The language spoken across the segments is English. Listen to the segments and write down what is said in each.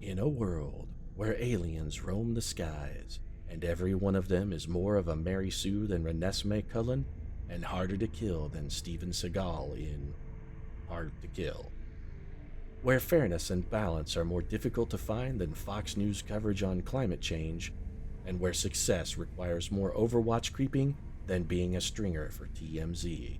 In a world where aliens roam the skies, and every one of them is more of a Mary Sue than Renesmee Cullen, and harder to kill than Steven Seagal in Hard to Kill. Where fairness and balance are more difficult to find than Fox News coverage on climate change, and where success requires more Overwatch creeping than being a stringer for TMZ.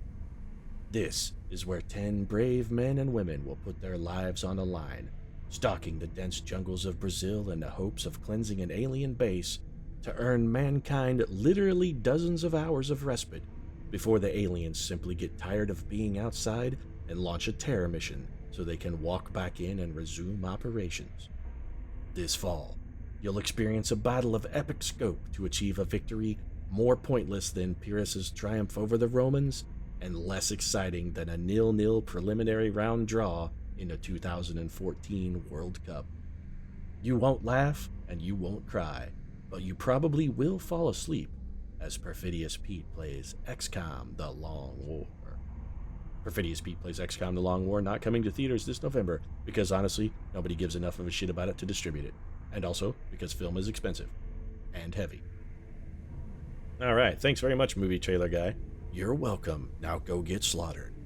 This is where 10 brave men and women will put their lives on the line, stalking the dense jungles of Brazil in the hopes of cleansing an alien base to earn mankind literally dozens of hours of respite before the aliens simply get tired of being outside and launch a terror mission so they can walk back in and resume operations. This fall, you'll experience a battle of epic scope to achieve a victory more pointless than Pyrrhus's triumph over the Romans and less exciting than a 0-0 preliminary round draw in the 2014 World Cup. You won't laugh and you won't cry, but you probably will fall asleep as Perfidious Pete plays XCOM The Long War. Perfidious Pete plays XCOM The Long War, not coming to theaters this November, because honestly, nobody gives enough of a shit about it to distribute it. And also, because film is expensive. And heavy. Alright, thanks very much, movie trailer guy. You're welcome. Now go get slaughtered.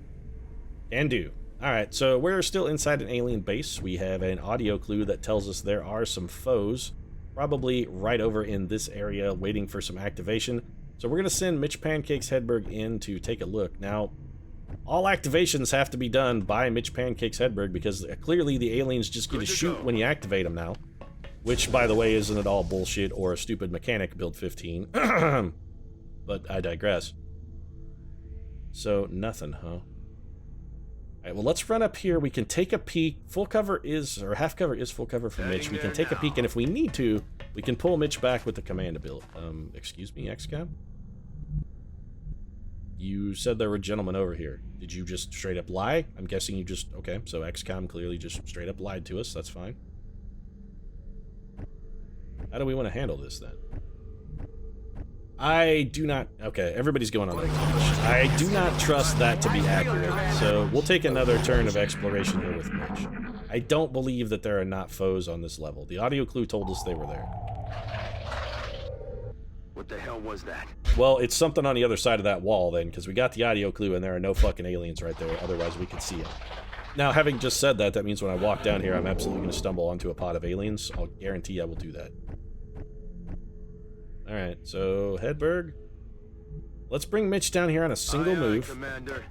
Can do. Alright, so we're still inside an alien base. We have an audio clue that tells us there are some foes, probably right over in this area, waiting for some activation. So we're going to send Mitch Pancakes Hedberg in to take a look. Now, all activations have to be done by Mitch Pancakes Hedberg, because clearly the aliens just get to shoot when you activate them now. Which, by the way, isn't at all bullshit or a stupid mechanic, build 15. But I digress. So, nothing, huh? Alright, well, let's run up here. We can take a peek. Full cover is, or half cover is full cover for Mitch. We can take a peek, and if we need to, we can pull Mitch back with the command ability. Excuse me, XCOM? You said there were gentlemen over here. Did you just straight up lie? I'm guessing you just... Okay, so XCOM clearly just straight up lied to us. That's fine. How do we want to handle this, then? I do not... Okay, everybody's going on that page. I do not trust that to be accurate, so we'll take another turn of exploration here with Mitch. I don't believe that there are not foes on this level. The audio clue told us they were there. What the hell was that? Well, it's something on the other side of that wall, then, because we got the audio clue and there are no fucking aliens right there, otherwise we could see it. Now, having just said that, that means when I walk down here, I'm absolutely going to stumble onto a pod of aliens. I'll guarantee I will do that. Alright, so, Hedberg. Let's bring Mitch down here on a single move. Commander.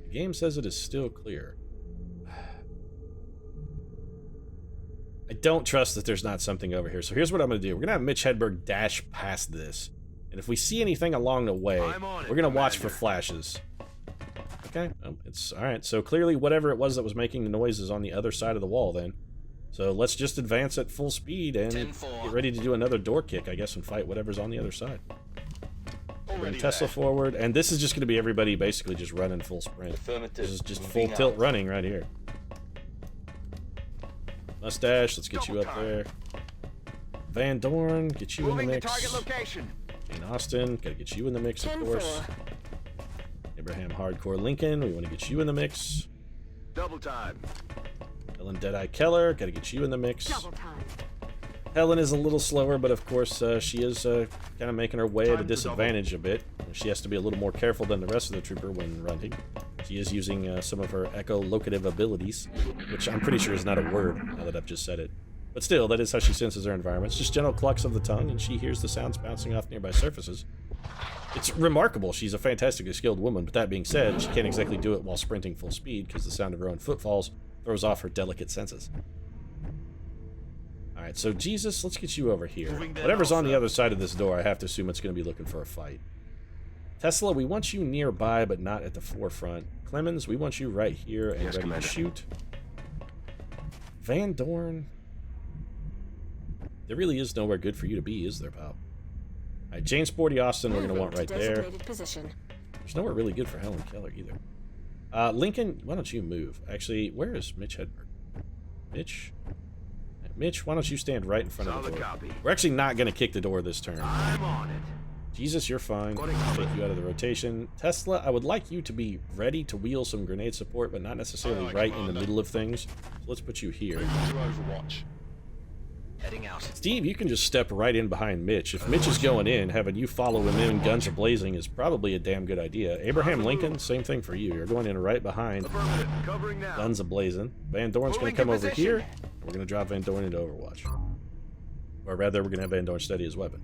The game says it is still clear. I don't trust that there's not something over here. So here's what I'm going to do. We're going to have Mitch Hedberg dash past this. And if we see anything along the way, we're going to watch for flashes. Okay, it's alright. So clearly whatever it was that was making the noise is on the other side of the wall then. So let's just advance at full speed and get ready to do another door kick, I guess, and fight whatever's on the other side. Bring Tesla forward, and this is just going to be everybody basically just running full sprint. This is just full tilt running right here. Mustache, let's get you up there. Van Dorn, get you in the mix. Jane Austen, gotta get you in the mix, of course. Abraham Hardcore Lincoln, we want to get you in the mix. Double time. Helen Deadeye Keller, gotta get you in the mix. Helen is a little slower, but of course she is kind of making her way at a disadvantage a bit. She has to be a little more careful than the rest of the trooper when running. She is using some of her echolocative abilities, which I'm pretty sure is not a word, now that I've just said it. But still, that is how she senses her environment. It's just gentle clucks of the tongue, and she hears the sounds bouncing off nearby surfaces. It's remarkable. She's a fantastically skilled woman, but that being said, she can't exactly do it while sprinting full speed, because the sound of her own footfalls throws off her delicate senses. Alright, so Jesus, let's get you over here. Whatever's on the other side of this door, I have to assume it's going to be looking for a fight. Tesla, we want you nearby, but not at the forefront. Clemens, we want you right here and ready to shoot. Van Dorn. There really is nowhere good for you to be, is there, pal? Alright, Jane Sporty Austin, we're going to want right there. There's nowhere really good for Helen Keller, either. Lincoln, why don't you move? Actually, where is Mitch Hedberg? Mitch? Mitch, why don't you stand right in front of the door? We're actually not going to kick the door this turn. I'm on it. Jesus, you're fine. Got it Take covered. you out of the rotation. Tesla, I would like you to be ready to wheel some grenade support, but not necessarily Aye, right in the Commander. middle of things. So let's put you here. Moving to Overwatch. Heading out. Steve, you can just step right in behind Mitch. If Mitch is going in, having you follow him in, guns a-blazing, is probably a damn good idea. Abraham Lincoln, same thing for you. You're going in right behind, Affirmative. Covering now. guns a-blazing. Van Dorn's going Moving to come to over position. here. We're going to drop Van Dorn into Overwatch. Or rather, we're going to have Van Dorn steady his weapon.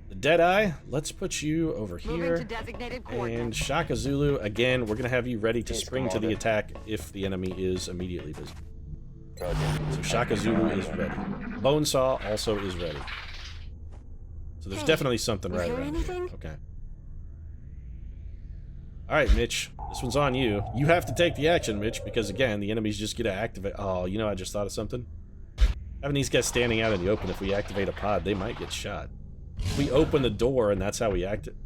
The Deadeye, let's put you over Moving here. to designated And coordinates. Shaka Zulu, again, we're going to have you ready to Yes, spring to the Commander. attack if the enemy is immediately visible. Roger. So Shaka Zulu is ready. Bonesaw also is ready. So there's Hey, definitely something you right hear around anything? here. Okay. Alright, Mitch. This one's on you. You have to take the action, Mitch, because again, the enemy's just gonna activate. Oh, you know, I just thought of something. Having these guys standing out in the open, if we activate a pod, they might get shot. We open the door and that's how we act it.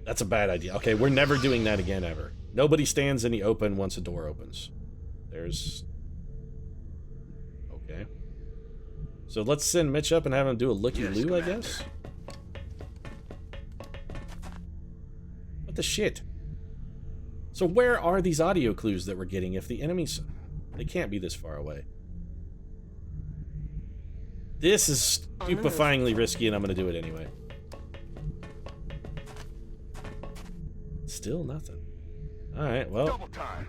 That's a bad idea. Okay, we're never doing that again, ever. Nobody stands in the open once a door opens. There's... Okay. So let's send Mitch up and have him do a looky-loo, I guess? What the shit? So where are these audio clues that we're getting if the enemies... They can't be this far away. This is stupefyingly risky and I'm gonna do it anyway. Still nothing. Alright, well... Double time.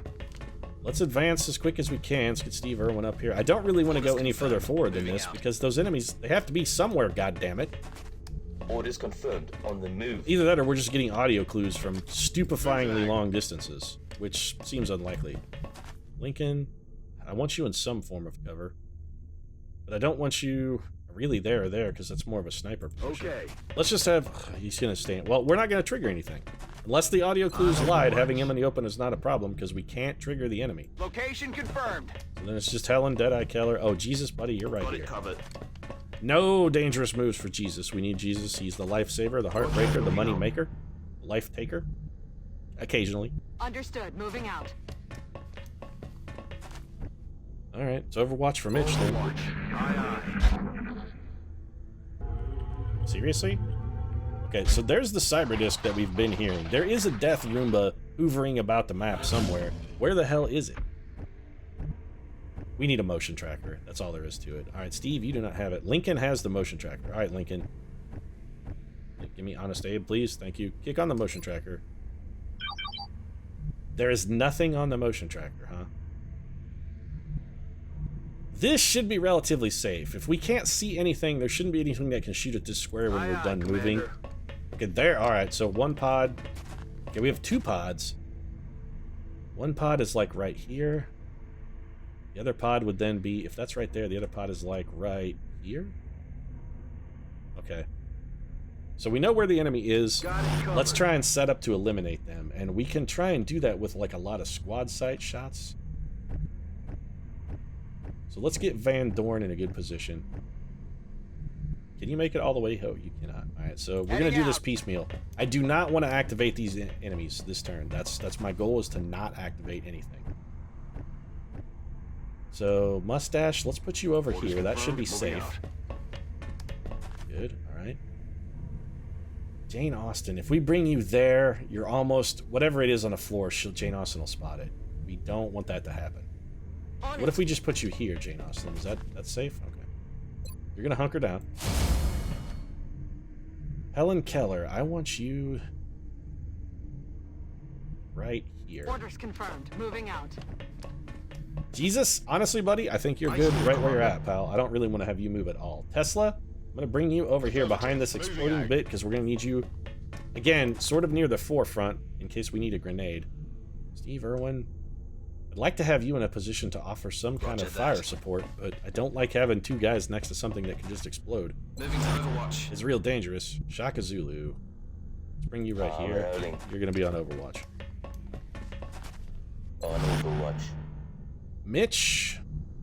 Let's advance as quick as we can. Let's get Steve Irwin up here. I don't really want to go any further forward than this because those enemies, they have to be somewhere, goddammit. Orders confirmed. On the move. Either that or we're just getting audio clues from stupefyingly long distances, which seems unlikely. Lincoln, I want you in some form of cover. But I don't want you really there or there because that's more of a sniper position. Okay. Let's just have... he's going to stay... Well, we're not going to trigger anything. Unless the audio clues lied, having him in the open is not a problem because we can't trigger the enemy. Location confirmed. So then it's just Helen, Deadeye, Keller. Oh, Jesus, buddy, you're right Got here. it covered. No dangerous moves for Jesus. We need Jesus. He's the lifesaver, the heartbreaker, the money maker, life taker. Occasionally. Understood. Moving out. All right, it's Overwatch for Mitch then. Watch. Aye, aye. Seriously? Okay, so there's the cyber disc that we've been hearing. There is a death Roomba hovering about the map somewhere. Where the hell is it? We need a motion tracker. That's all there is to it. All right, Steve, you do not have it. Lincoln has the motion tracker. All right, Lincoln. Give me Honest Abe, please. Thank you. Kick on the motion tracker. There is nothing on the motion tracker, huh? This should be relatively safe. If we can't see anything, there shouldn't be anything that can shoot at this square when Aye, we're aye, done moving. Commander. Okay, there. All right, so one pod. Okay, we have two pods. One pod is like right here. The other pod would then be, if that's right there, the other pod is like right here. Okay. So we know where the enemy is. Got it covered. Let's try and set up to eliminate them. And we can try and do that with like a lot of squad sight shots. So let's get Van Dorn in a good position. Can you make it all the way? Oh, you cannot. Alright, so we're going to do this piecemeal. I do not want to activate these enemies this turn. That's my goal, is to not activate anything. So, Mustache, let's put you over here. That should be safe. Good, alright. Jane Austen, if we bring you there, you're almost... Whatever it is on the floor, Jane Austen will spot it. We don't want that to happen. What if we just put you here, Jane Austen? Is that's safe? Okay. You're gonna hunker down. Helen Keller, I want you right here. Orders confirmed. Moving out. Jesus, honestly, buddy, I think you're good right where you're at, pal. I don't really want to have you move at all. Tesla, I'm gonna bring you over here behind this exploding bit because we're gonna need you, again, sort of near the forefront in case we need a grenade. Steve Irwin, I'd like to have you in a position to offer some kind of fire support, but I don't like having two guys next to something that can just explode. Moving to Overwatch. It's real dangerous. Shaka Zulu. Let's bring you right here. Rolling. You're going to be on Overwatch. On Overwatch. Mitch,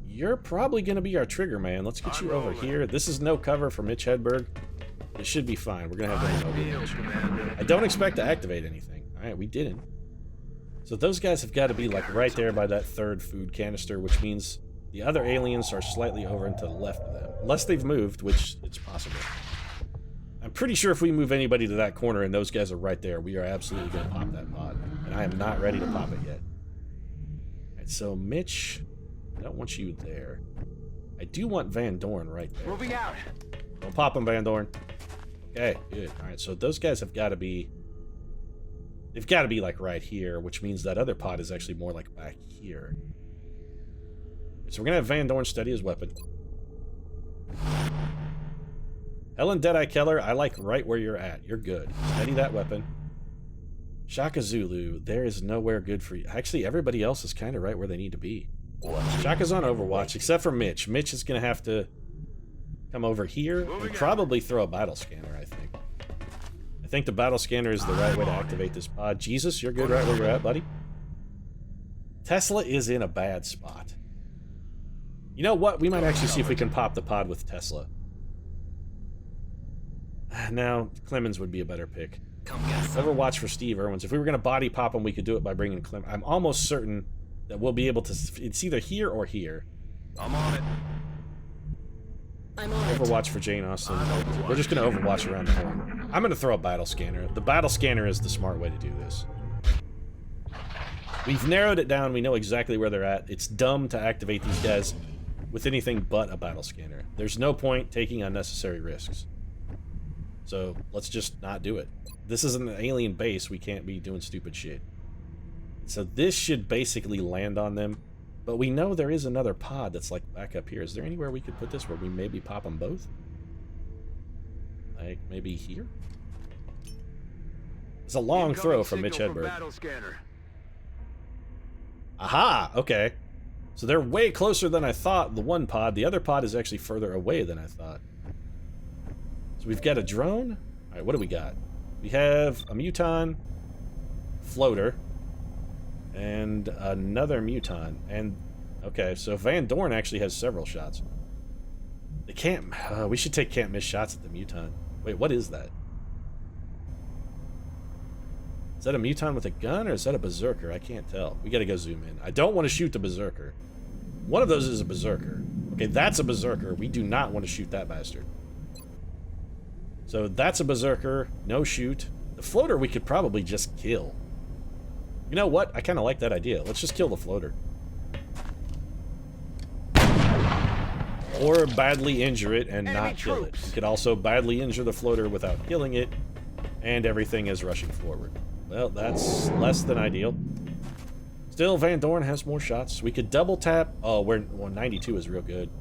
you're probably going to be our trigger man. Let's get you over here. This is no cover for Mitch Hedberg. It should be fine. We're going to have him in Overwatch. I don't expect to activate anything. All right, we didn't. So those guys have got to be like right there by that third food canister, which means The other aliens are slightly over and to the left of them. Unless they've moved, which it's possible. I'm pretty sure if we move anybody to that corner and those guys are right there, we are absolutely going to pop that pod. And I am not ready to pop it yet. Alright, so Mitch, I don't want you there. I do want Van Dorn right there. Moving out. Don't pop him, Van Dorn. Okay, good. Alright, so those guys have got to be... They've got to be, like, right here, which means that other pod is actually more, like, back here. So we're going to have Van Dorn study his weapon. Helen Deadeye Keller, I like right where you're at. You're good. Steady that weapon. Shaka Zulu, there is nowhere good for you. Actually, everybody else is kind of right where they need to be. Shaka's on Overwatch, except for Mitch. Mitch is going to have to come over here and probably throw a battle scanner, I think. I think the battle scanner is the right way to activate this pod. Jesus, you're good right where you're at, buddy. Tesla is in a bad spot. You know what? We might actually see if we can pop the pod with Tesla. Now, Clemens would be a better pick. Overwatch for Steve Irwins. If we were going to body pop him, we could do it by bringing Clemens. I'm almost certain that we'll be able to... It's either here or here. I'm on it. I'm on it. Overwatch for Jane Austen. We're just going to Overwatch around the horn. I'm going to throw a battle scanner. The battle scanner is the smart way to do this. We've narrowed it down. We know exactly where they're at. It's dumb to activate these guys with anything but a battle scanner. There's no point taking unnecessary risks. So let's just not do it. This is an alien base. We can't be doing stupid shit. So this should basically land on them. But we know there is another pod that's like back up here. Is there anywhere we could put this where we maybe pop them both? Like maybe here? It's a long throw from Mitch Hedberg. Aha! Okay. So they're way closer than I thought, the one pod. The other pod is actually further away than I thought. So we've got a drone. Alright, what do we got? We have a Muton, floater, and another Muton. And, okay, so Van Dorn actually has several shots. They can't... we should take can't miss shots at the Muton. Wait, what is that? Is that a Muton with a gun, or is that a Berserker? I can't tell. We gotta go zoom in. I don't want to shoot the Berserker. One of those is a Berserker. Okay, that's a Berserker. We do not want to shoot that bastard. So that's a Berserker. No shoot. The floater we could probably just kill. You know what? I kind of like that idea. Let's just kill the floater. Or badly injure it and not kill it. We could also badly injure the floater without killing it, and everything is rushing forward. Well, that's less than ideal. Still, Van Dorn has more shots. We could double tap. Oh, well, 92 is real good.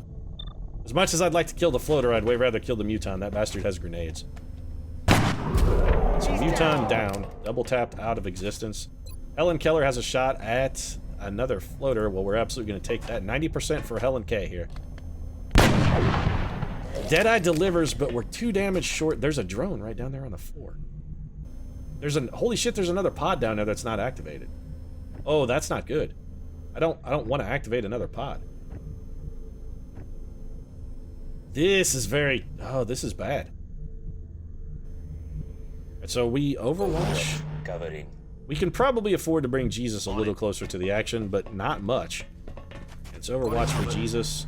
As much as I'd like to kill the floater, I'd way rather kill the Muton. That bastard has grenades. So Muton down. Double tapped out of existence. Helen Keller has a shot at another floater. Well, we're absolutely going to take that. 90% for Helen K here. Deadeye delivers, but we're 2 damage short. There's a drone right down there on the floor. There's an... Holy shit, there's another pod down there that's not activated. Oh, that's not good. I don't want to activate another pod. This is very... Oh, this is bad. And so we Overwatch. Covering. We can probably afford to bring Jesus a little closer to the action, but not much. It's Overwatch for Jesus.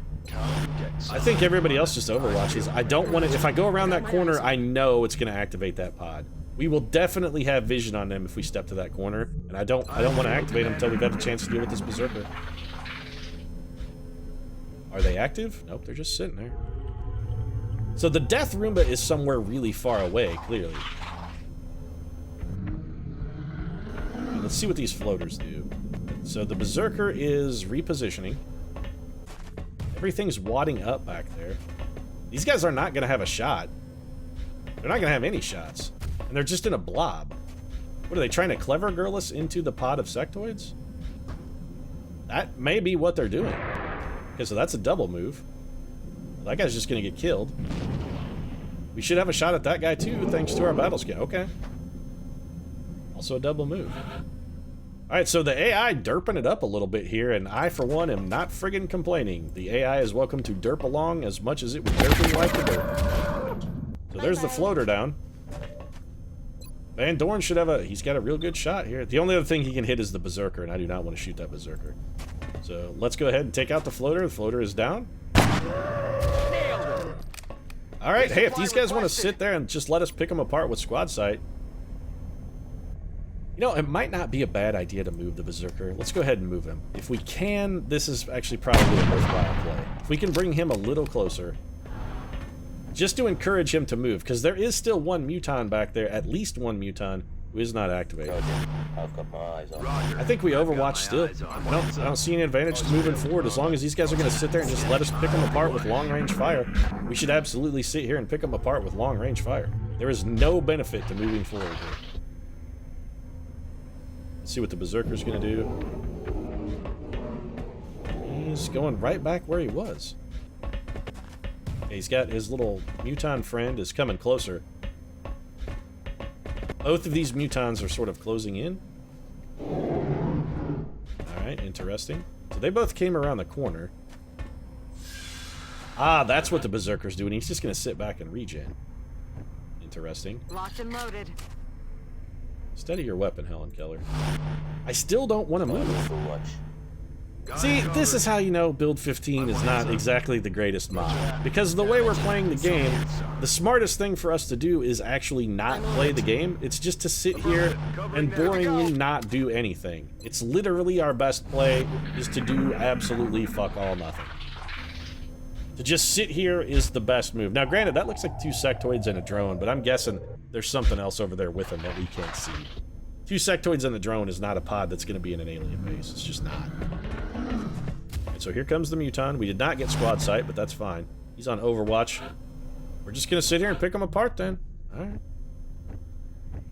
I think everybody else just Overwatches. I don't want to... If I go around that corner, I know it's going to activate that pod. We will definitely have vision on them if we step to that corner, and I don't want to activate them until we've had the chance to deal with this Berserker. Are they active? Nope, they're just sitting there. So the Death Roomba is somewhere really far away, clearly. Let's see what these floaters do. So the Berserker is repositioning. Everything's wadding up back there. These guys are not going to have a shot. They're not going to have any shots. And they're just in a blob. What are they, trying to clever girl us into the pod of sectoids? That may be what they're doing. Okay, so that's a double move. That guy's just going to get killed. We should have a shot at that guy too, thanks to our battle scan. Okay. Also a double move. Alright, so the AI derping it up a little bit here, and I, for one, am not friggin' complaining. The AI is welcome to derp along as much as it would derping like to derp. So there's the floater down. Van Dorn should have a... He's got a real good shot here. The only other thing he can hit is the Berserker, and I do not want to shoot that Berserker. So let's go ahead and take out the floater. The floater is down. All right, hey, if these guys want to sit there and just let us pick them apart with squad sight, you know, it might not be a bad idea to move the Berserker. Let's go ahead and move him. If we can, this is actually probably a worthwhile play. If we can bring him a little closer, just to encourage him to move, because there is still one Muton back there, at least one Muton, who is not activated. I've got my eyes on. Roger. I think we I've got Overwatch my still. eyes on I don't see any advantage to moving forward as long as these guys are going to sit there and just let us pick them apart with long-range fire. We should absolutely sit here and pick them apart with long-range fire. There is no benefit to moving forward here. Let's see what the Berserker's going to do. He's going right back where he was. He's got his little Muton friend is coming closer. Both of these Mutons are sort of closing in. Alright, interesting. So they both came around the corner. Ah, that's what the Berserker's doing. He's just going to sit back and regen. Interesting. Locked and loaded. Steady your weapon, Helen Keller. I still don't want to move. Overwatch. See, this is how you know Build 15 is not exactly the greatest mod. Because the way we're playing the game, the smartest thing for us to do is actually not play the game. It's just to sit here and boringly not do anything. It's literally our best play is to do absolutely fuck all nothing. To just sit here is the best move. Now granted, that looks like 2 sectoids and a drone, but I'm guessing there's something else over there with them that we can't see. 2 sectoids and the drone is not a pod that's going to be in an alien base. It's just not. And so here comes the Muton. We did not get squad sight, but that's fine. He's on Overwatch. We're just going to sit here and pick him apart then. Alright.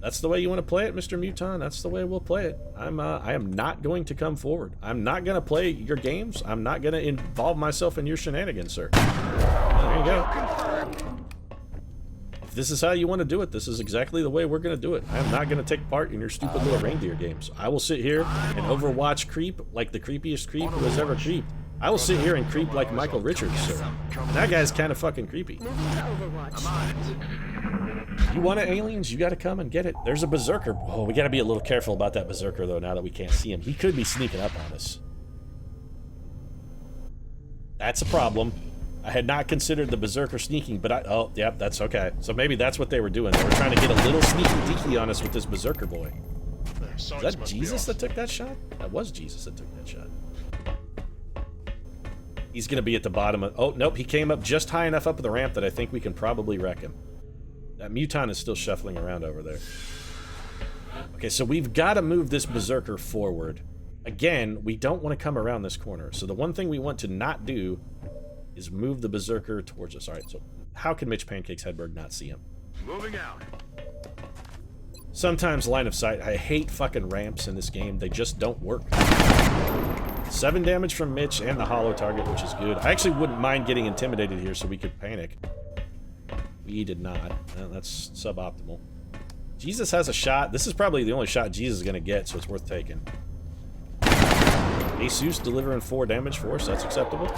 That's the way you want to play it, Mr. Muton. That's the way we'll play it. I am not going to come forward. I'm not going to play your games. I'm not going to involve myself in your shenanigans, sir. There you go. If this is how you want to do it, this is exactly the way we're going to do it. I am not going to take part in your stupid little reindeer games. I will sit here and Overwatch creep like the creepiest creep who has ever creeped. I will sit here and creep like Michael Richards, sir. And that guy's kind of fucking creepy. Moving to Overwatch. You want it, aliens? You gotta come and get it. There's a Berserker. Oh, we gotta be a little careful about that Berserker, though, now that we can't see him. He could be sneaking up on us. That's a problem. I had not considered the Berserker sneaking, but oh, yep, that's okay. So maybe that's what they were doing. They were trying to get a little sneaky deaky on us with this Berserker boy. Is that Jesus that took that shot? That was Jesus that took that shot. He's gonna be at the bottom of... Oh, nope, he came up just high enough up the ramp that I think we can probably wreck him. That Muton is still shuffling around over there. Okay, so we've got to move this Berserker forward. Again, we don't want to come around this corner. So the one thing we want to not do is move the Berserker towards us. All right, so how can Mitch Pancakes Hedberg not see him? Moving out. Sometimes line of sight. I hate fucking ramps in this game. They just don't work. 7 damage from Mitch and the hollow target, which is good. I actually wouldn't mind getting intimidated here so we could panic. We did not. Well, that's suboptimal. Jesus has a shot. This is probably the only shot Jesus is going to get, so it's worth taking. Jesus delivering 4 damage for us. That's acceptable.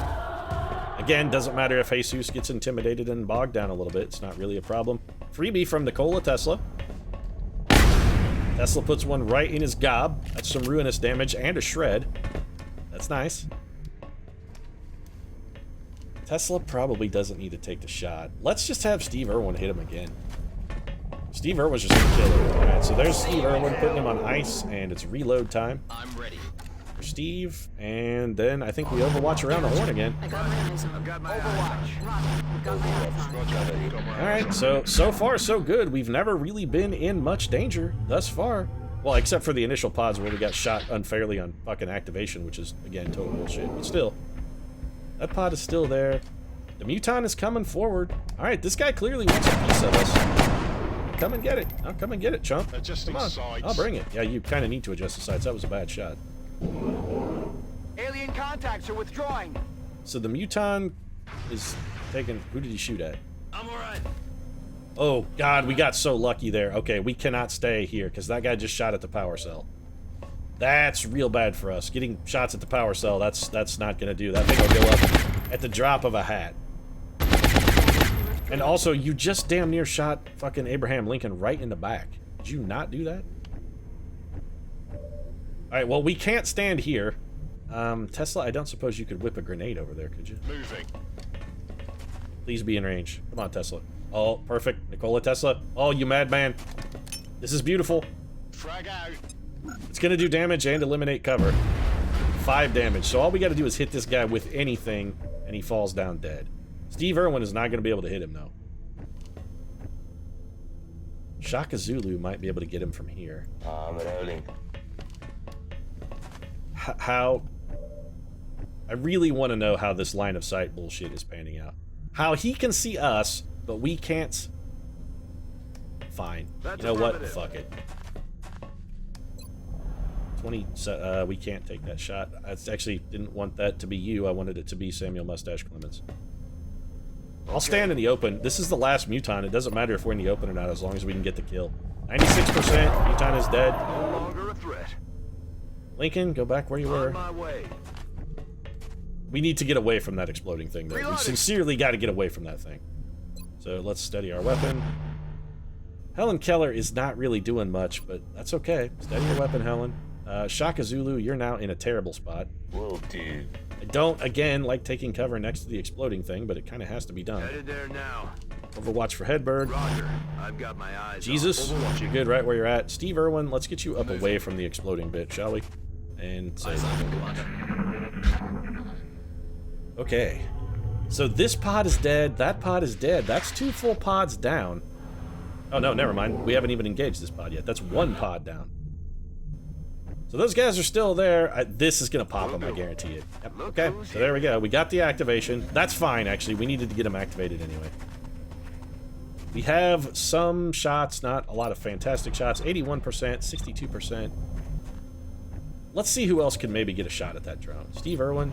Again, doesn't matter if Jesus gets intimidated and bogged down a little bit. It's not really a problem. Freebie from Nikola Tesla. Tesla puts one right in his gob. That's some ruinous damage and a shred. That's nice. Tesla probably doesn't need to take the shot. Let's just have Steve Irwin hit him again. Steve Irwin's just gonna kill him. Alright, so there's Steve Irwin putting him on ice, and it's reload time. I'm ready. For Steve, and then I think we Overwatch around the horn again. I got my eyes on. I've got my Overwatch. Roger. I've got my eyes on. Alright, so far so good. We've never really been in much danger thus far. Well, except for the initial pods where we got shot unfairly on fucking activation, which is, again, total bullshit. But still, that pod is still there. The Muton is coming forward. Alright, this guy clearly wants a piece of us. Come and get it. I'll come and get it, chump. Adjusting Come on. sights. I'll bring it. Yeah, you kind of need to adjust the sights. That was a bad shot. Alien contacts are withdrawing. So the Muton is taking... Who did he shoot at? I'm alright. Oh, God, we got so lucky there. Okay, we cannot stay here, because that guy just shot at the power cell. That's real bad for us. Getting shots at the power cell, that's not going to do. That thing will go up at the drop of a hat. And also, you just damn near shot fucking Abraham Lincoln right in the back. Did you not do that? Alright, well, we can't stand here. Tesla, I don't suppose you could whip a grenade over there, could you? Moving. Please be in range. Come on, Tesla. Oh, perfect. Nikola Tesla. Oh, you madman. This is beautiful. Frag out. It's gonna do damage and eliminate cover. 5 damage. So all we gotta do is hit this guy with anything, and he falls down dead. Steve Irwin is not gonna be able to hit him, though. Shaka Zulu might be able to get him from here. I'm rolling. How... I really want to know how this line of sight bullshit is panning out. How he can see us, but we can't... Fine. That's You know what? affirmative. Fuck it. 20... we can't take that shot. I actually didn't want that to be you. I wanted it to be Samuel Mustache Clemens. I'll stand in the open. This is the last Muton. It doesn't matter if we're in the open or not, as long as we can get the kill. 96%. Muton is dead. No longer a threat. Lincoln, go back where you On were. my way. We need to get away from that exploding thing, though. We Reloading. sincerely got to get away from that thing. So let's steady our weapon. Helen Keller is not really doing much, but that's okay. Steady your weapon, Helen. Shaka Zulu, you're now in a terrible spot. Whoa, dude. I don't, again, like taking cover next to the exploding thing, but it kind of has to be done. Headed there now. Overwatch for Hedberg. Roger. I've got my eyes Jesus, on. you're good right where you're at. Steve Irwin, let's get you up away from the exploding bit, shall we? And say, okay. So this pod is dead, that pod is dead. That's 2 full pods down. Oh no, never mind. We haven't even engaged this pod yet. That's 1 pod down. So those guys are still there. This is going to pop them, I guarantee it. Yep. Okay, so there we go. We got the activation. That's fine, actually. We needed to get them activated anyway. We have some shots, not a lot of fantastic shots. 81%, 62%. Let's see who else can maybe get a shot at that drone. Steve Irwin,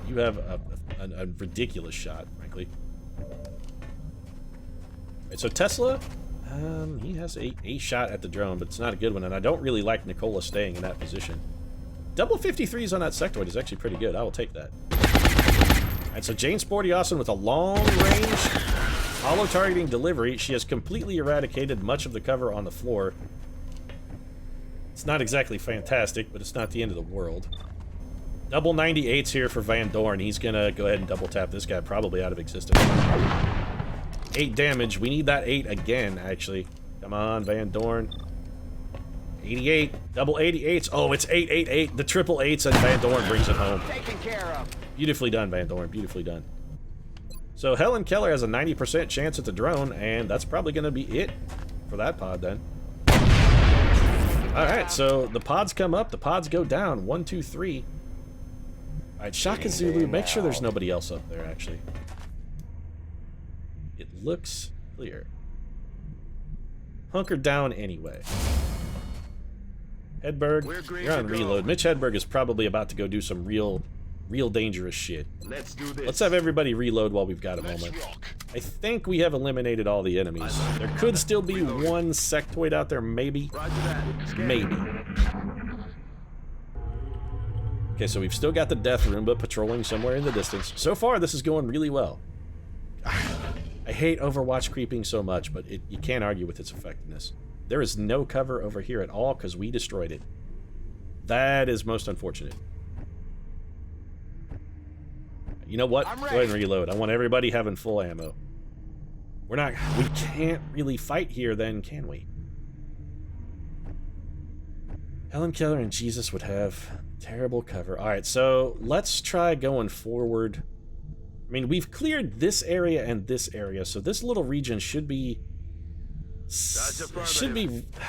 you have a ridiculous shot, frankly. Alright, so Tesla, he has a shot at the drone, but it's not a good one, and I don't really like Nikola staying in that position. Double 53s on that sectoid is actually pretty good. I will take that. Alright, so Jane Sporty Austin with a long-range hollow targeting delivery. She has completely eradicated much of the cover on the floor. It's not exactly fantastic, but it's not the end of the world. Double 98s here for Van Dorn. He's gonna go ahead and double tap this guy probably out of existence. 8 damage. We need that 8 again, actually. Come on, Van Dorn. 88. Double 88s. Oh, it's 888. The triple 8s, and Van Dorn brings it home. Taken care of. Beautifully done, Van Dorn. Beautifully done. So Helen Keller has a 90% chance at the drone, and that's probably going to be it for that pod, then. Alright, so the pods come up, the pods go down. 1, 2, 3. Alright, Shaka Zulu, make sure there's nobody else up there, actually. It looks clear. Hunker down anyway. Hedberg, We're green you're on to go. reload. Mitch Hedberg is probably about to go do some real dangerous shit. Let's do this. Let's have everybody reload while we've got a Let's moment. rock. I think we have eliminated all the enemies. There could still be one sectoid out there, maybe. Roger that. Scanning. Maybe. Okay, so we've still got the Death Roomba patrolling somewhere in the distance. So far, this is going really well. I hate Overwatch creeping so much, but you can't argue with its effectiveness. There is no cover over here at all because we destroyed it. That is most unfortunate. You know what? I'm Go ahead and reload. I want everybody having full ammo. We can't really fight here then, can we? Helen Keller and Jesus would have terrible cover. Alright, so let's try going forward. I mean, we've cleared this area and this area, so this little region should be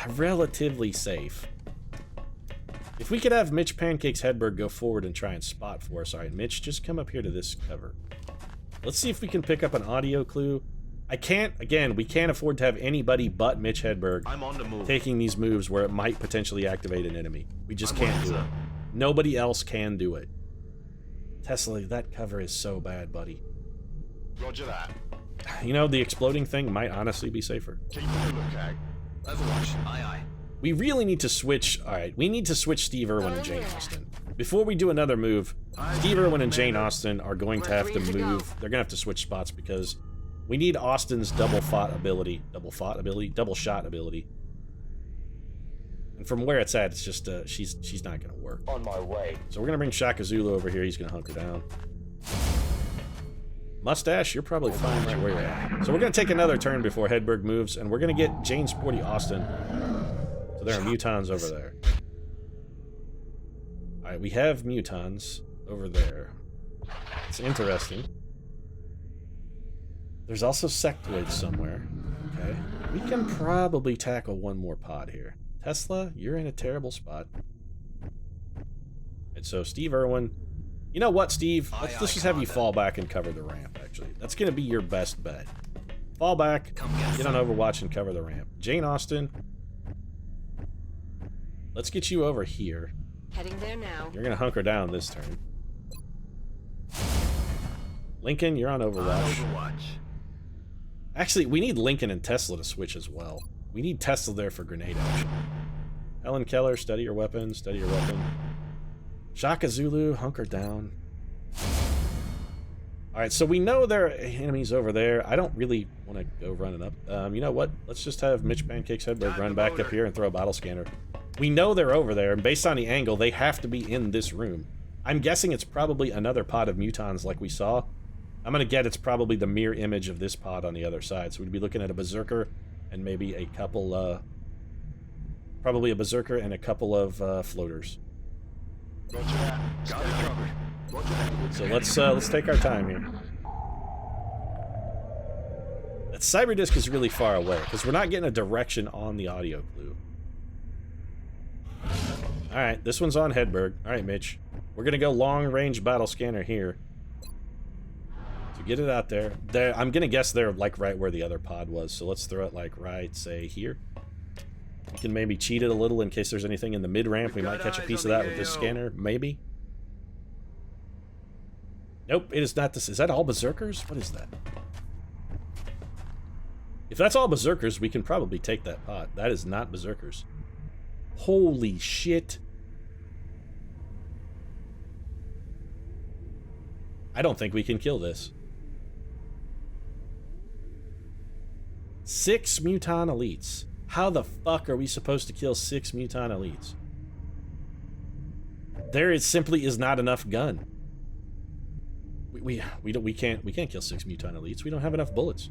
relatively safe. If we could have Mitch Pancakes Hedberg go forward and try and spot for us. Alright, Mitch, just come up here to this cover. Let's see if we can pick up an audio clue. We can't afford to have anybody but Mitch Hedberg I'm on the move. taking these moves where it might potentially activate an enemy. We just can't do it. Nobody else can do it. Tesla, that cover is so bad, buddy. Roger that. You know, the exploding thing might honestly be safer. Keeping a lookout. Overwatch. Aye, aye. We really need to switch. Alright, we need to switch Steve Irwin and Jane Austen. Before we do another move, Steve Irwin and Jane Austen are going to have to move. They're going to have to switch spots because we need Austin's double shot ability. And from where it's at, it's just she's not gonna work. On my way. So we're gonna bring Shaka Zulu over here. He's gonna hunker down. Mustache, you're probably fine right where you're at. So we're gonna take another turn before Hedberg moves, and we're gonna get Jane Sporty Austin. So there are mutons over there. Alright, we have mutons over there. It's interesting. There's also sectoids somewhere. Okay. We can probably tackle one more pod here. Tesla, you're in a terrible spot. And so Steve Irwin, you know what, Steve? Let's just have you fall back and cover the ramp, actually. That's going to be your best bet. Fall back, get on Overwatch and cover the ramp. Jane Austen, let's get you over here. Heading there now. You're going to hunker down this turn. Lincoln, you're on Overwatch. Actually, we need Lincoln and Tesla to switch as well. We need Tesla there for grenade action. Helen Keller, steady your weapon, steady your weapon. Shaka Zulu, hunker down. Alright, so we know there are enemies over there. I don't really want to go running up. You know what? Let's just have Mitch Pancakes Hedberg run back up here and throw a bottle scanner. We know they're over there, and based on the angle, they have to be in this room. I'm guessing it's probably another pod of mutons like we saw. I'm gonna get it's probably the mirror image of this pod on the other side. So we'd be looking at a Berserker and maybe a couple, probably a Berserker and a couple of floaters. Roger that. Got it covered. Roger that. So let's take our time here. That Cyberdisc is really far away because we're not getting a direction on the audio clue. All right, this one's on Hedberg. All right, Mitch, we're gonna go long-range battle scanner here. So get it out there. I'm gonna guess they're like right where the other pod was. So let's throw it like right, say here. We can maybe cheat it a little in case there's anything in the mid-ramp. We might catch a piece of that with this scanner, maybe. Nope, it is not this. Is that all Berserkers? What is that? If that's all Berserkers, we can probably take that pod. That is not Berserkers. Holy shit. I don't think we can kill this. 6 Muton Elites. How the fuck are we supposed to kill 6 Muton Elites? There simply is not enough gun. We can't kill 6 Muton Elites. We don't have enough bullets.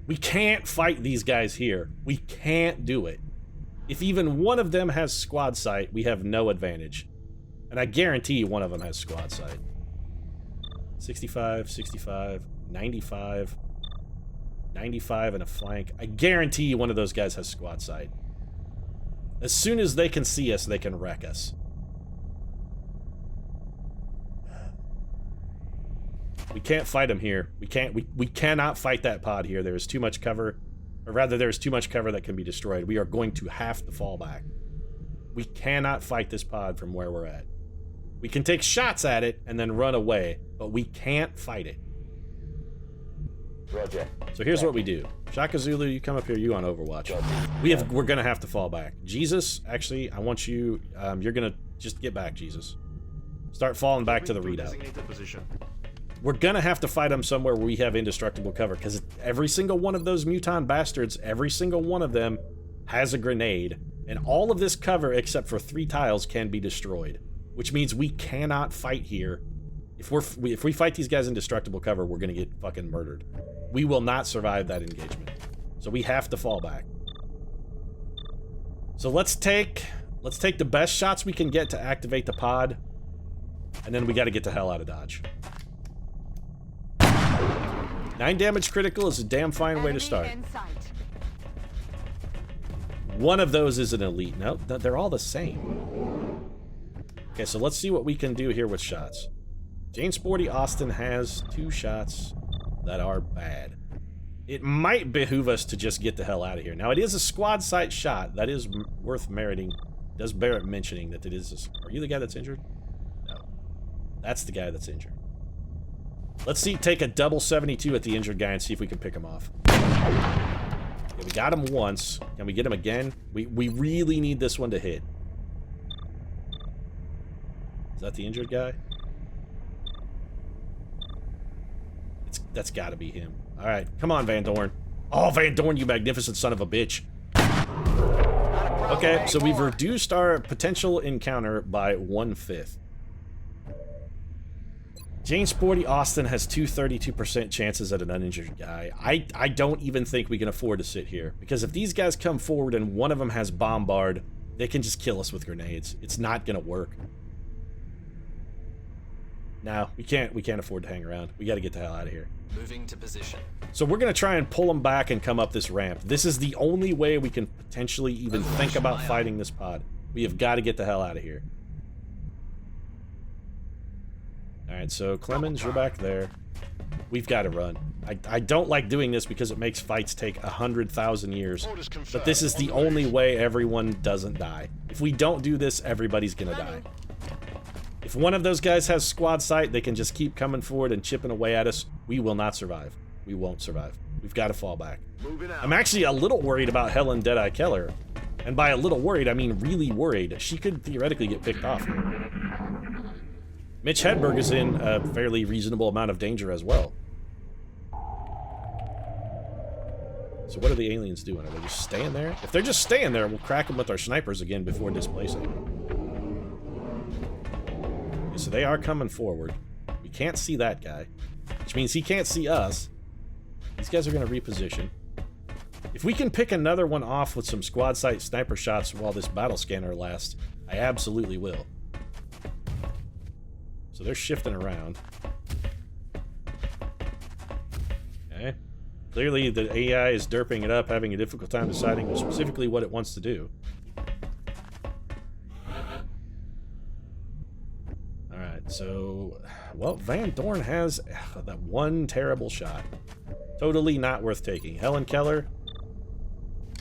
We can't fight these guys here. We can't do it. If even one of them has squad sight, we have no advantage. And I guarantee one of them has squad sight. 65, 65, 95, 95 and a flank. I guarantee one of those guys has squad sight. As soon as they can see us, they can wreck us. We can't fight them here. We cannot fight that pod here. There is too much cover. Or rather, there is too much cover that can be destroyed. We are going to have to fall back. We cannot fight this pod from where we're at. We can take shots at it and then run away, but we can't fight it. Roger. So here's what we do. Shaka Zulu, you come up here, you on Overwatch. We're gonna have to fall back. Jesus, actually, I want you, you're gonna just get back, Jesus. Start falling back to the readout. Designated position. We're gonna have to fight them somewhere where we have indestructible cover, because every single one of those muton bastards, every single one of them has a grenade, and all of this cover except for 3 tiles can be destroyed, which means we cannot fight here. If we fight these guys in destructible cover, we're gonna get fucking murdered. We will not survive that engagement, so we have to fall back. So let's take the best shots we can get to activate the pod, and then we got to get the hell out of Dodge. 9 damage critical is a damn fine way to start. One of those is an elite. No, they're all the same. Okay, so let's see what we can do here with shots. Jane Sporty Austin has 2 shots that are bad. It might behoove us to just get the hell out of here. Now, it is a squad sight shot. That is worth meriting. It does bear mentioning that it is a... Are you the guy that's injured? No. That's the guy that's injured. Let's take a double 72 at the injured guy and see if we can pick him off. Okay, we got him once. Can we get him again? We really need this one to hit. Is that the injured guy? That's gotta be him. Alright, come on, Van Dorn. Oh, Van Dorn, you magnificent son of a bitch. Okay, so we've reduced our potential encounter by 1/5. Jane Sporty Austin has 232% chances at an uninjured guy. I don't even think we can afford to sit here, because if these guys come forward and one of them has bombard, they can just kill us with grenades. It's not gonna work. No, we can't afford to hang around. We gotta get the hell out of here. Moving to position. So we're gonna try and pull them back and come up this ramp. This is the only way we can potentially even think about fighting this pod. We have got to get the hell out of here. Alright, so Clemens, you're back there. We've got to run. I don't like doing this because it makes fights take 100,000 years. But this is the only way everyone doesn't die. If we don't do this, everybody's gonna die. If one of those guys has squad sight, they can just keep coming forward and chipping away at us. We will not survive. We won't survive. We've got to fall back. I'm actually a little worried about Helen Deadeye Keller. And by a little worried, I mean really worried. She could theoretically get picked off here. Mitch Hedberg is in a fairly reasonable amount of danger as well. So what are the aliens doing? Are they just staying there? If they're just staying there, we'll crack them with our snipers again before displacing. Okay, so they are coming forward. We can't see that guy, which means he can't see us. These guys are going to reposition. If we can pick another one off with some squad sight sniper shots while this battle scanner lasts, I absolutely will. So they're shifting around. Okay. Clearly the AI is derping it up, having a difficult time deciding specifically what it wants to do. Alright, so... Well, Van Dorn has that one terrible shot. Totally not worth taking. Helen Keller?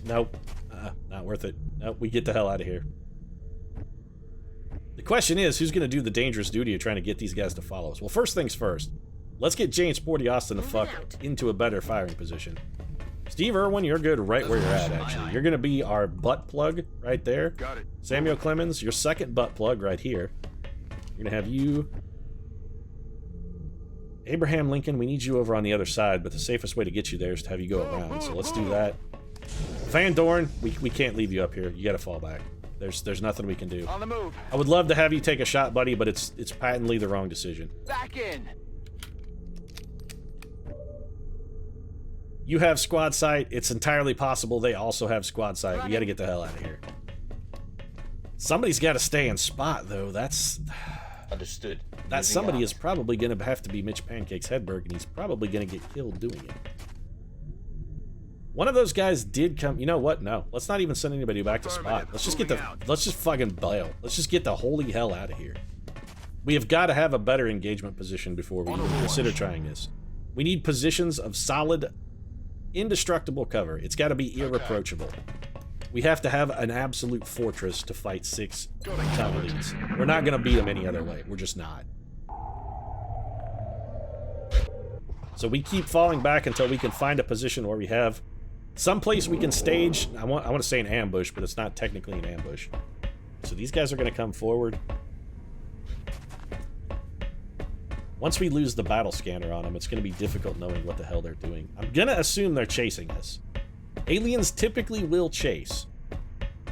Nope. Not worth it. Nope, we get the hell out of here. The question is, who's going to do the dangerous duty of trying to get these guys to follow us? Well, first things first. Let's get Jane Sporty Austin to fuck into a better firing position. Steve Irwin, you're good right where you're at, actually. You're going to be our butt plug right there. Got it. Samuel Clemens, your second butt plug right here. We're going to have you... Abraham Lincoln, we need you over on the other side, but the safest way to get you there is to have you go around, so let's do that. Van Dorn, we can't leave you up here. You got to fall back. There's nothing we can do. On the move. I would love to have you take a shot, buddy, but it's patently the wrong decision. Back in. You have squad sight. It's entirely possible they also have squad sight. We got to get the hell out of here. Somebody's got to stay in spot, though. That's... Understood. That Moving somebody out. is probably going to have to be Mitch Pancakes Hedberg, and he's probably going to get killed doing it. One of those guys did come... You know what? No. Let's not even send anybody back to spot. Let's just get the... Let's just fucking bail. Let's just get the holy hell out of here. We have got to have a better engagement position before we even consider trying this. We need positions of solid, indestructible cover. It's got to be irreproachable. We have to have an absolute fortress to fight 6 town elites. We're not going to beat them any other way. We're just not. So we keep falling back until we can find a position where we have someplace we can stage. I want to say an ambush, but it's not technically an ambush. So these guys are going to come forward. Once we lose the battle scanner on them, it's going to be difficult knowing what the hell they're doing. I'm going to assume they're chasing us. Aliens typically will chase.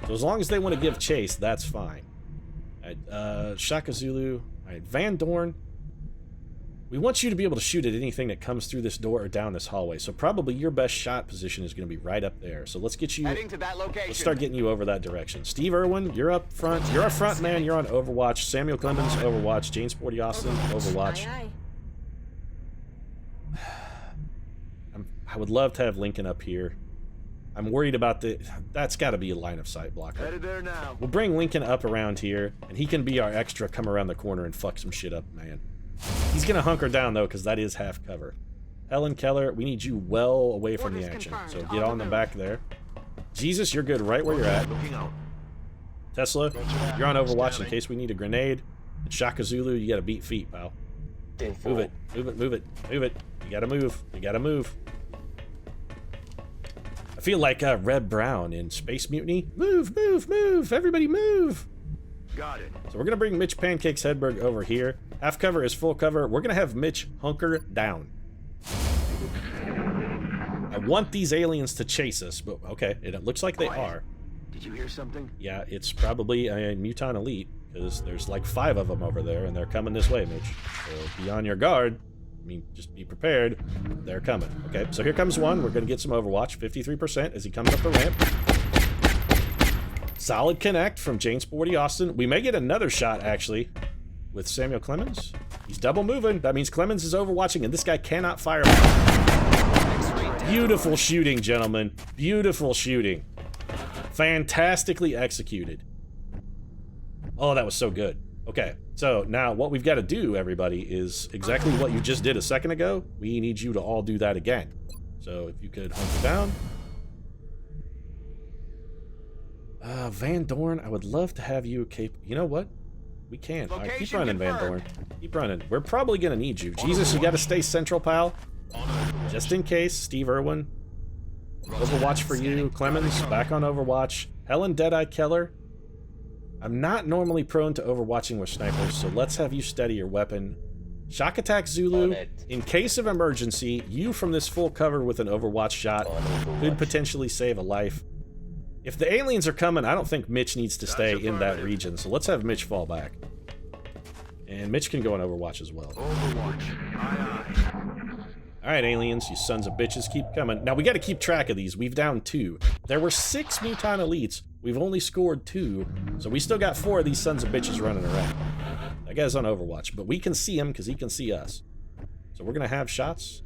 So as long as they want to give chase, that's fine. Alright, Shaka Zulu. Alright, Van Dorn. We want you to be able to shoot at anything that comes through this door or down this hallway. So probably your best shot position is going to be right up there. So let's get you... Heading to that location. Let's start getting you over that direction. Steve Irwin, you're up front. You're our front man. You're on Overwatch. Samuel Clemens, Overwatch. Jane Sporty Austin, Overwatch. Aye, aye. I would love to have Lincoln up here. I'm worried about the... That's got to be a line of sight blocker. Headed there now. We'll bring Lincoln up around here, and he can be our extra come around the corner and fuck some shit up, man. He's going to hunker down, though, because that is half cover. Helen Keller, we need you well away from the action. So get on the back there. Jesus, you're good right where you're at. Looking out. Tesla, you're on Overwatch in case we need a grenade. And Shaka Zulu, you got to beat feet, pal. 10-4. Move it, move it, move it, move it. You got to move. You got to move. I feel like Red Brown in Space Mutiny. Move, move, move. Everybody move. Got it. So we're going to bring Mitch Pancakes Hedberg over here. Half cover is full cover. We're going to have Mitch hunker down. I want these aliens to chase us, but okay, it looks like they are. Did you hear something? Yeah, it's probably a Muton Elite, because there's like 5 of them over there, and they're coming this way, Mitch. So be on your guard. I mean, just be prepared. They're coming. Okay, so here comes one. We're going to get some Overwatch. 53% as he comes up the ramp. Solid connect from James Sporty Austin. We may get another shot, actually, with Samuel Clemens. He's double moving. That means Clemens is overwatching, and this guy cannot fire. Beautiful shooting, gentlemen. Beautiful shooting. Fantastically executed. Oh, that was so good. Okay, so now what we've got to do, everybody, is exactly what you just did a second ago. We need you to all do that again. So if you could hunker down. Van Dorn, I would love to have you You know what? We can. All right, keep running, Van Dorn. Keep running. We're probably going to need you. Jesus, you got to stay central, pal. Just in case. Steve Irwin. Overwatch for you. Clemens, back on Overwatch. Helen Deadeye Keller. I'm not normally prone to overwatching with snipers, so let's have you steady your weapon. Shock Attack Zulu. In case of emergency, you from this full cover with an Overwatch shot could potentially save a life. If the aliens are coming, I don't think Mitch needs to stay in that region, so let's have Mitch fall back. And Mitch can go on Overwatch as well. Overwatch. Aye, aye. Alright, aliens, you sons of bitches, keep coming. Now, we gotta keep track of these. We've downed 2. There were 6 Muton Elites. We've only scored 2, so we still got 4 of these sons of bitches running around. That guy's on Overwatch, but we can see him because he can see us. So we're gonna have shots.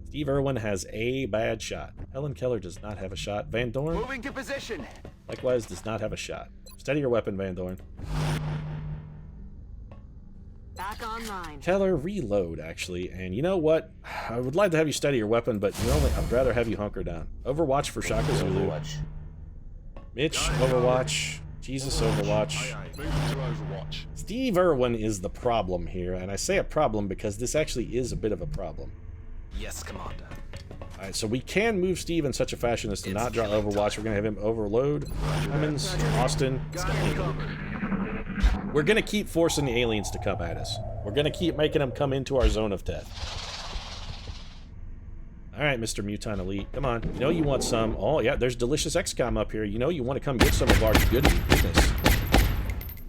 Steve Irwin has a bad shot. Helen Keller does not have a shot. Van Dorn, Moving to position. likewise, does not have a shot. Steady your weapon, Van Dorn. Back online. Keller, reload, actually. And you know what? I would like to have you steady your weapon, but I'd rather have you hunker down. Overwatch for Shaka Zulu. Mitch, Overwatch. Jesus, Overwatch. Aye, aye. Moving to Overwatch. Steve Irwin is the problem here, and I say a problem because this actually is a bit of a problem. Yes, Commander. Alright, so we can move Steve in such a fashion as to not draw Overwatch. We're going to have him overload. Clemens, Austin. We're going to keep forcing the aliens to come at us. We're going to keep making them come into our zone of death. Alright, Mr. Muton Elite. Come on. You know you want some. Oh, yeah, there's delicious XCOM up here. You know you want to come get some of our goodness.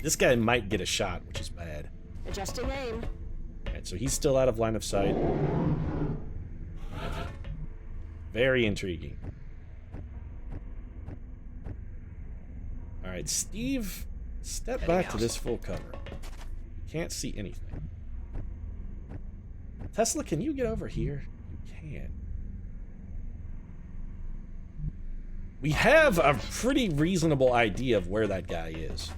This guy might get a shot, which is bad. Adjusting aim. Alright, so he's still out of line of sight. Very intriguing. Alright, Steve, step back to this full cover. Can't see anything. Tesla, can you get over here? You can. We have a pretty reasonable idea of where that guy is.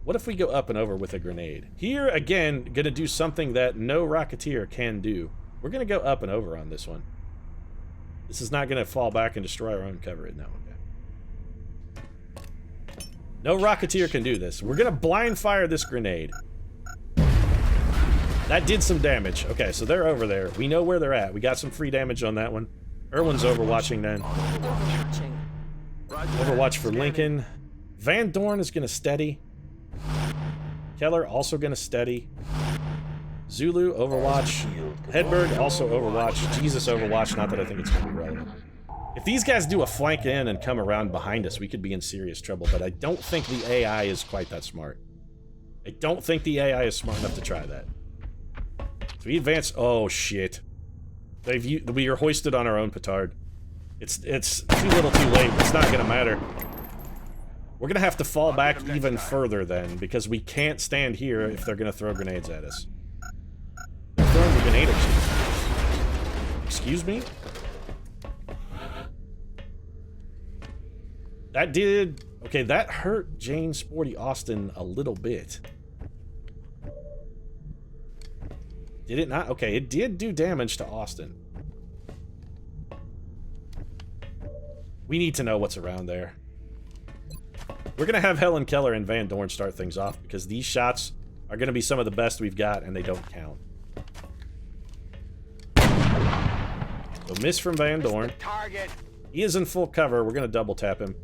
What if we go up and over with a grenade? Here, again, gonna do something that no Rocketeer can do. We're gonna go up and over on this one. This is not gonna fall back and destroy our own cover. No, okay. No Rocketeer can do this. We're gonna blind fire this grenade. That did some damage. Okay, so they're over there. We know where they're at. We got some free damage on that one. Irwin's overwatching then. Overwatching. Overwatch for Lincoln. Van Dorn is gonna steady. Keller also gonna steady. Zulu, Overwatch. Hedberg, also Overwatch. Jesus, Overwatch. Not that I think it's going to be relevant. If these guys do a flank in and come around behind us, we could be in serious trouble, but I don't think the AI is quite that smart. I don't think the AI is smart enough to try that. So we advance. Oh, shit. We are hoisted on our own petard. It's too little too late. It's not going to matter. We're going to have to fall back even further then, because we can't stand here if they're going to throw grenades at us. They're throwing the grenade at you. Excuse me? That did... Okay, that hurt Jane Sporty Austin a little bit. Did it not? Okay, it did do damage to Austin. We need to know what's around there. We're going to have Helen Keller and Van Dorn start things off, because these shots are going to be some of the best we've got, and they don't count. So miss from Van Dorn. Target. He is in full cover. We're going to double tap him.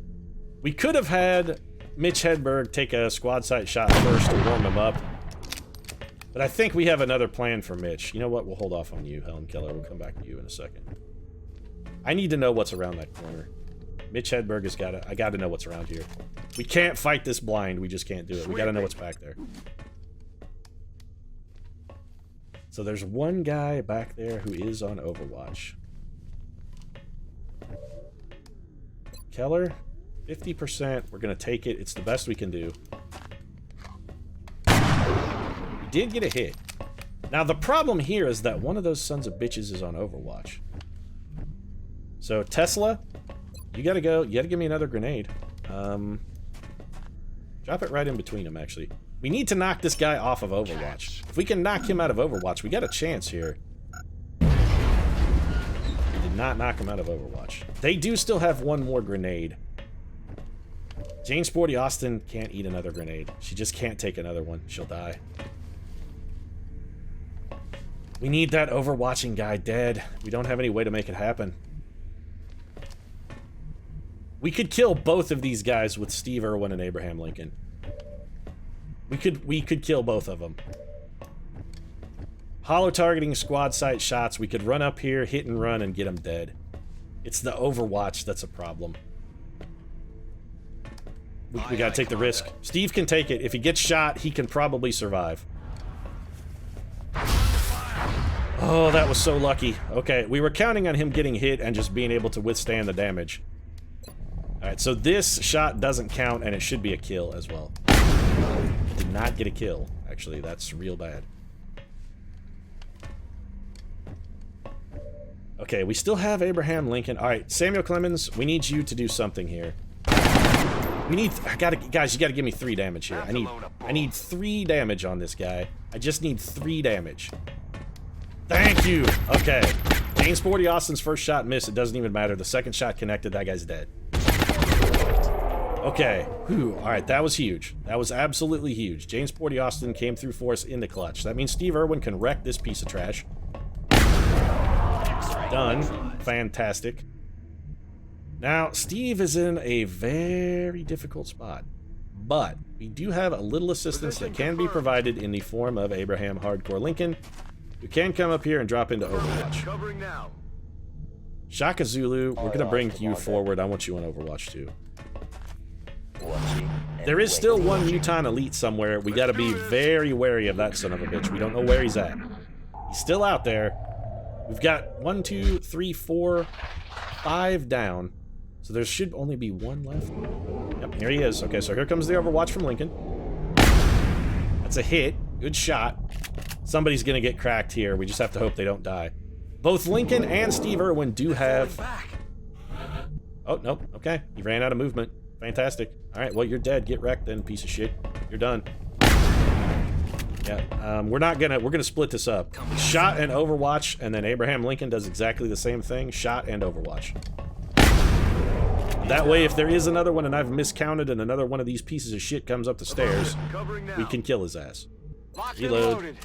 We could have had Mitch Hedberg take a squad sight shot first to warm him up. But I think we have another plan for Mitch. You know what? We'll hold off on you, Helen Keller. We'll come back to you in a second. I need to know what's around that corner. Mitch Hedberg has got to... I got to know what's around here. We can't fight this blind. We just can't do it. We got to know what's back there. So there's one guy back there who is on Overwatch. Keller, 50%. We're going to take it. It's the best we can do. We did get a hit. Now, the problem here is that one of those sons of bitches is on Overwatch. So, Tesla, you gotta go. You gotta give me another grenade. Drop it right in between them, actually. We need to knock this guy off of Overwatch. If we can knock him out of Overwatch, we got a chance here. We did not knock him out of Overwatch. They do still have one more grenade. Jane Sporty Austin can't eat another grenade. She just can't take another one. She'll die. We need that Overwatching guy dead. We don't have any way to make it happen. We could kill both of these guys with Steve Irwin and Abraham Lincoln. We could kill both of them. Hollow targeting, squad sight shots. We could run up here, hit and run, and get them dead. It's the Overwatch that's a problem. We gotta take the risk. Steve can take it. If he gets shot, he can probably survive. Oh, that was so lucky. Okay, we were counting on him getting hit and just being able to withstand the damage. Alright, so this shot doesn't count, and it should be a kill as well. Did not get a kill. Actually, that's real bad. Okay, we still have Abraham Lincoln. Alright, Samuel Clemens, we need you to do something here. We need... guys, you gotta give me 3 damage here. I need 3 damage on this guy. I just need 3 damage. Thank you! Okay. Jane Sporty Austin's first shot missed. It doesn't even matter. The second shot connected. That guy's dead. Okay. Whew. Alright, that was huge. That was absolutely huge. Jane Sporty Austin came through for us in the clutch. That means Steve Irwin can wreck this piece of trash. Done. Fantastic. Now, Steve is in a very difficult spot. But we do have a little assistance that can be provided in the form of Abraham Hardcore Lincoln. You can come up here and drop into Overwatch. Shaka Zulu, we're going to bring you forward. I want you on Overwatch too. There is still one Muton Elite somewhere. We got to be very wary of that son of a bitch. We don't know where he's at. He's still out there. We've got 1, 2, 3, 4, 5 down. So there should only be 1 left. Yep, here he is. Okay, so here comes the Overwatch from Lincoln. That's a hit. Good shot. Somebody's gonna get cracked here. We just have to hope they don't die. Both Lincoln and Steve Irwin do have... Oh, nope. Okay. He ran out of movement. Fantastic. Alright, well, you're dead. Get wrecked then, piece of shit. You're done. Yeah, we're gonna split this up. Shot and Overwatch, and then Abraham Lincoln does exactly the same thing. Shot and Overwatch. That way, if there is another one and I've miscounted and another one of these pieces of shit comes up the stairs, we can kill his ass. Reload.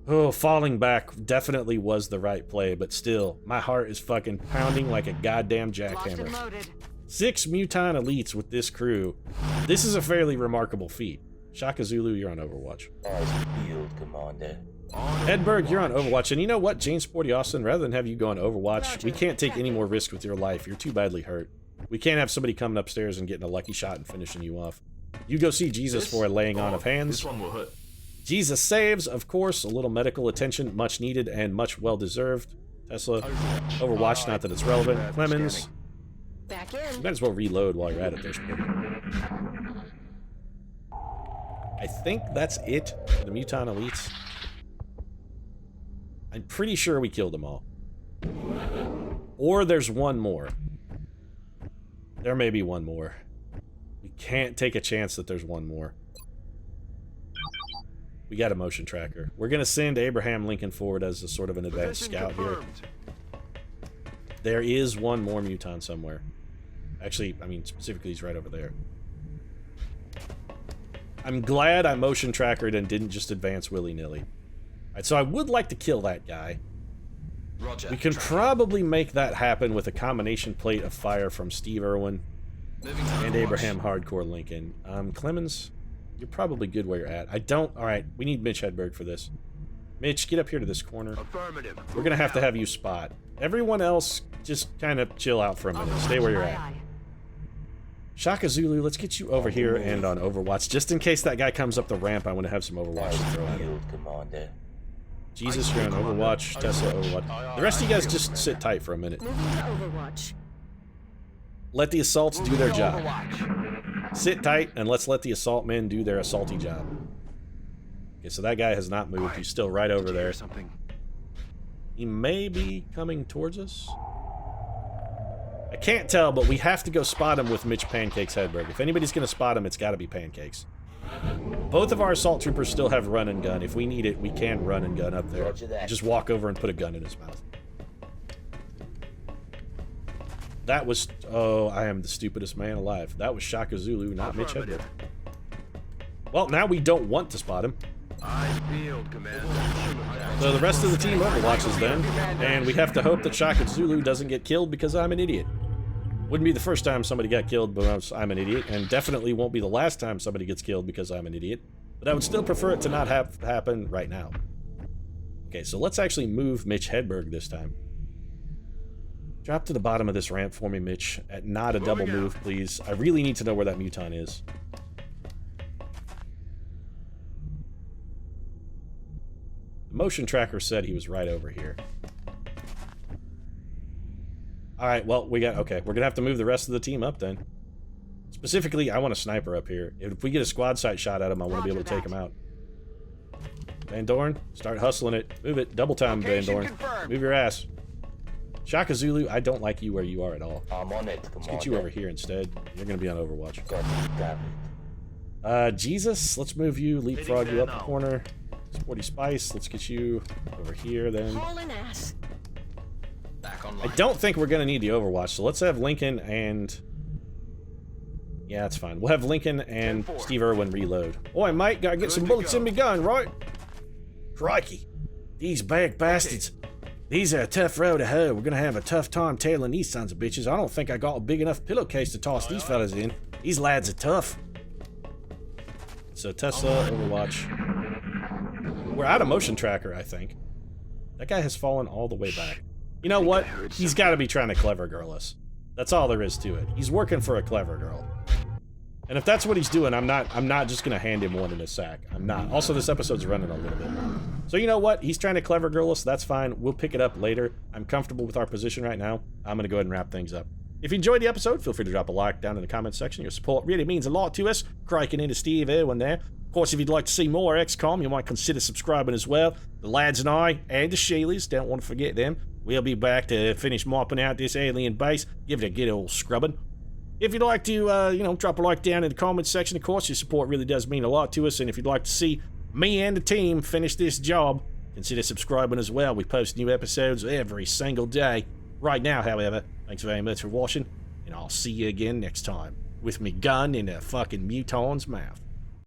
Oh, falling back definitely was the right play, but still, my heart is fucking pounding like a goddamn jackhammer. 6 Muton Elites with this crew. This is a fairly remarkable feat. Shaka Zulu, you're on Overwatch. Field Commander. Edberg, you're on Overwatch, and you know what, Jane Sporty Austin, rather than have you go on Overwatch, we can't take any more risk with your life. You're too badly hurt. We can't have somebody coming upstairs and getting a lucky shot and finishing you off. You go see Jesus for a laying on of hands. This one will hit. Jesus saves, of course, a little medical attention, much needed and much well deserved. Tesla, Overwatch, not that it's relevant. Clemens, Back you in. might as well reload while you're at it there. I think that's it for the Muton Elites. I'm pretty sure we killed them all. Or there's one more. There may be one more. We can't take a chance that there's one more. We got a motion tracker. We're going to send Abraham Lincoln forward as a sort of an advanced scout here. There is one more Muton somewhere. Actually, I mean, specifically, he's right over there. I'm glad I motion trackered and didn't just advance willy-nilly. Alright, so I would like to kill that guy. Roger. We can probably make that happen with a combination plate of fire from Steve Irwin and Abraham Hardcore Lincoln. Clemens, you're probably good where you're at. I don't... Alright, we need Mitch Hedberg for this. Mitch, get up here to this corner. Affirmative. We're gonna have to have you spot. Everyone else, just kind of chill out for a minute. Stay where you're Aye, at. aye. Shaka Zulu, let's get you over here and on Overwatch. Just in case that guy comes up the ramp, I want to have some Overwatch to throw at him. Field commander. Jesus, you're on Overwatch. Tesla, Overwatch. The rest of you guys just sit tight for a minute. Moving to Overwatch. Let the assaults do their job. Overwatch. Sit tight and let's let the assault men do their assaulty job. Okay, so that guy has not moved. He's still right over Did you hear there. something? He may be coming towards us. I can't tell, but we have to go spot him with Mitch Pancakes Hedberg. If anybody's going to spot him, it's got to be Pancakes. Both of our assault troopers still have run and gun. If we need it, we can run and gun up there. Roger that. Just walk over and put a gun in his mouth. That was... Oh, I am the stupidest man alive. That was Shaka Zulu, not Mitch Hedberg. Affirmative. Well, now we don't want to spot him. I field, Commander. So the rest of the team overwatches then, and we have to hope that Shaka Zulu doesn't get killed because I'm an idiot. Wouldn't be the first time somebody got killed because I'm an idiot, and definitely won't be the last time somebody gets killed because I'm an idiot. But I would still prefer it to not happen right now. Okay, so let's actually move Mitch Hedberg this time. Drop to the bottom of this ramp for me, Mitch. At not a double move, please. I really need to know where that Muton is. The motion tracker said he was right over here. Alright, well, okay, we're gonna have to move the rest of the team up then. Specifically, I want a sniper up here. If we get a squad sight shot at him, I want to be able to take him out. Van Dorn, start hustling it. Move it. Double time, Van Location Dorn. confirmed. Move your ass. Shaka Zulu, I don't like you where you are at all. I'm on it, commander. Let's get you over here instead. You're gonna be on Overwatch. Got it. Jesus, let's move you, leapfrog you up the corner. Sporty Spice, let's get you over here then. Hauling ass. Back on I don't think we're gonna need the Overwatch, so let's have Lincoln and... Yeah, that's fine. We'll have Lincoln and 10-4. Steve Irwin reload. Oi, mate, gotta get Good some to bullets go. in me gun, right? Crikey. These bag bastards. These are a tough row to hoe. We're gonna have a tough time tailing these sons of bitches. I don't think I got a big enough pillowcase to toss these fellas in. These lads are tough. So Tesla, Overwatch. We're out of motion tracker, I think. That guy has fallen all the way back. You know what? He's got to be trying to clever girl us. That's all there is to it. He's working for a clever girl. And if that's what he's doing, I'm not just gonna hand him one in a sack. I'm not. Also, this episode's running a little bit. So you know what? He's trying to clever girl us. That's fine. We'll pick it up later. I'm comfortable with our position right now. I'm gonna go ahead and wrap things up. If you enjoyed the episode, feel free to drop a like down in the comment section. Your support really means a lot to us. Criking into Steve Irwin there. Of course, if you'd like to see more XCOM, you might consider subscribing as well. The lads and I, and the Sheilas, don't want to forget them. We'll be back to finish mopping out this alien base. Give it a good old scrubbing. If you'd like to, drop a like down in the comments section, of course, your support really does mean a lot to us. And if you'd like to see me and the team finish this job, consider subscribing as well. We post new episodes every single day. Right now, however, thanks very much for watching, and I'll see you again next time with me gun in a fucking muton's mouth.